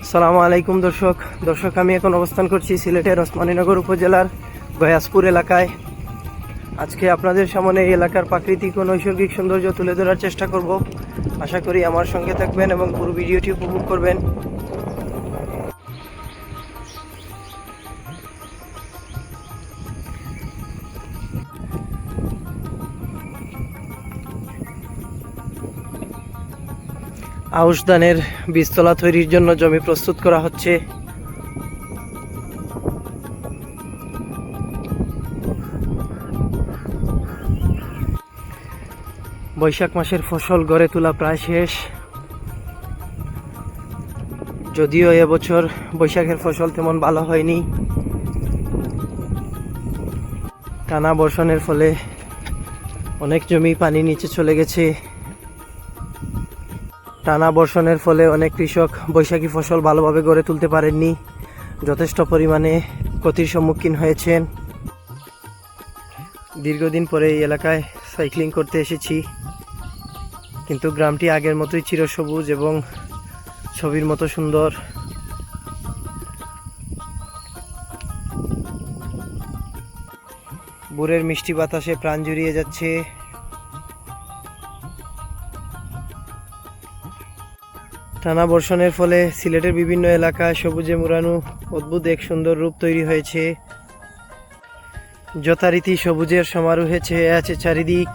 আসসালামু আলাইকুম দর্শক আমি এখন অবস্থান করছি সিলেটের ওসমানীনগর উপজেলার গয়াসপুর এলাকায়। আজকে আপনাদের সামনে এই এলাকার প্রাকৃতিক ও নৈসর্গিক সৌন্দর্য তুলে ধরার চেষ্টা করব। আশা করি আমার সঙ্গে থাকবেন এবং পুরো ভিডিওটি উপভোগ করবেন। আউশ ধানের বীজতলা তৈরির জন্য জমি প্রস্তুত করা হচ্ছে। বৈশাখ মাসের ফসল গড়ে তোলা প্রায় শেষ, যদিও এবছর বৈশাখের ফসল তেমন ভালো হয়নি। টানা বর্ষণের ফলে অনেক জমি পানি নিচে চলে গেছে। টানা বর্ষণের ফলে অনেক কৃষক বৈশাখী ফসল ভালোভাবে গড়ে তুলতে পারেননি, যথেষ্ট পরিমাণে ক্ষতির সম্মুখীন হয়েছেন। দীর্ঘদিন পরে এই এলাকায় সাইক্লিং করতে এসেছি, কিন্তু গ্রামটি আগের মতোই চিরসবুজ এবং ছবির মতো সুন্দর। ভোরের মিষ্টি বাতাসে প্রাণ জুড়িয়ে যাচ্ছে। টানা বর্ষণের ফলে সিলেটের বিভিন্ন এলাকায় সবুজে মোড়ানো অদ্ভুত এক সুন্দর রূপ তৈরি হয়েছে। যথারীতি সবুজের সমারোহে ছেয়ে আছে চারিদিক।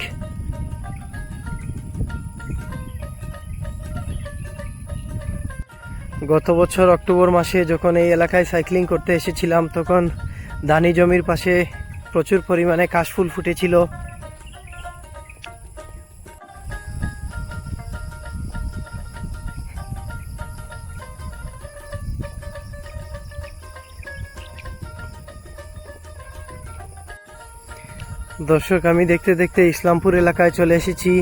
গত বছর অক্টোবর মাসে যখন এই এলাকায় সাইক্লিং করতে এসেছিলাম, তখন ধানি জমির পাশে প্রচুর পরিমাণে কাশফুল ফুটেছিল। দর্শক, আমি দেখতে দেখতে ইসলামপুর এলাকায় চলে এসেছি।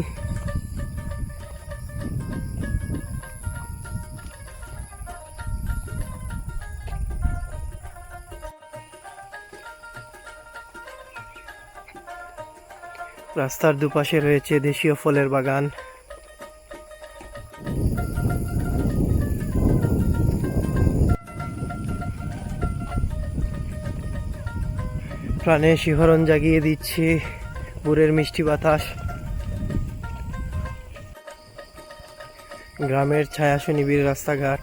রাস্তার দুপাশে রয়েছে দেশীয় ফলের বাগান। প্রাণে শিহরণ জাগিয়ে দিচ্ছে ভোরের মিষ্টি বাতাস। গ্রামের ছায়াশু নিবিড় রাস্তাঘাট।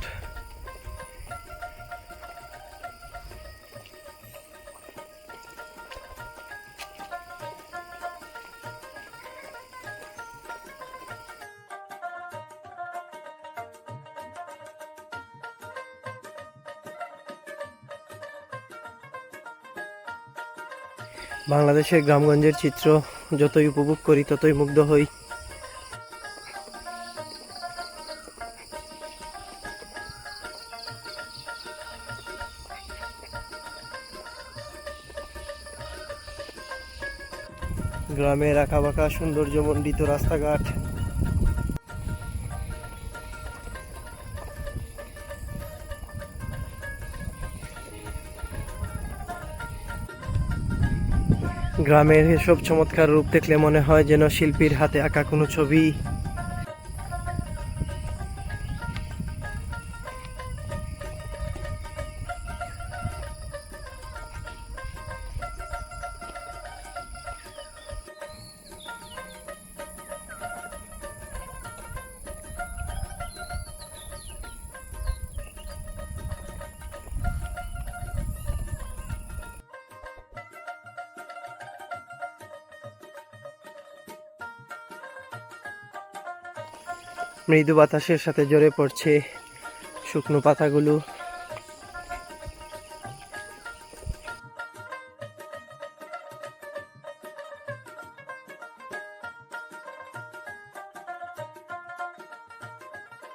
বাংলাদেশের গ্রামগঞ্জের চিত্র যতই উপভোগ করি ততই মুগ্ধ হই। গ্রামের আঁকাবাঁকা সৌন্দর্যমণ্ডিত রাস্তাঘাট। গ্রামের এসব চমৎকার রূপ দেখলে মনে হয় যেন শিল্পীর হাতে আঁকা কোনো ছবি। মৃদু বাতাসের সাথে ঝরে পড়ছে শুকনো পাতাগুলো।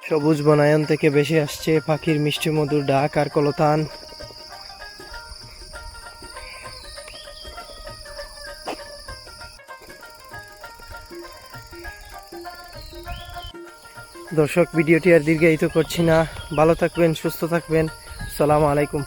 সবুজ বনায়ন থেকে ভেসে আসছে পাখির মিষ্টি মধুর ডাক আর কলতান। দর্শক, ভিডিওটি আর দীর্ঘায়িত করছি না। ভালো থাকবেন, সুস্থ থাকবেন। আসসালামু আলাইকুম।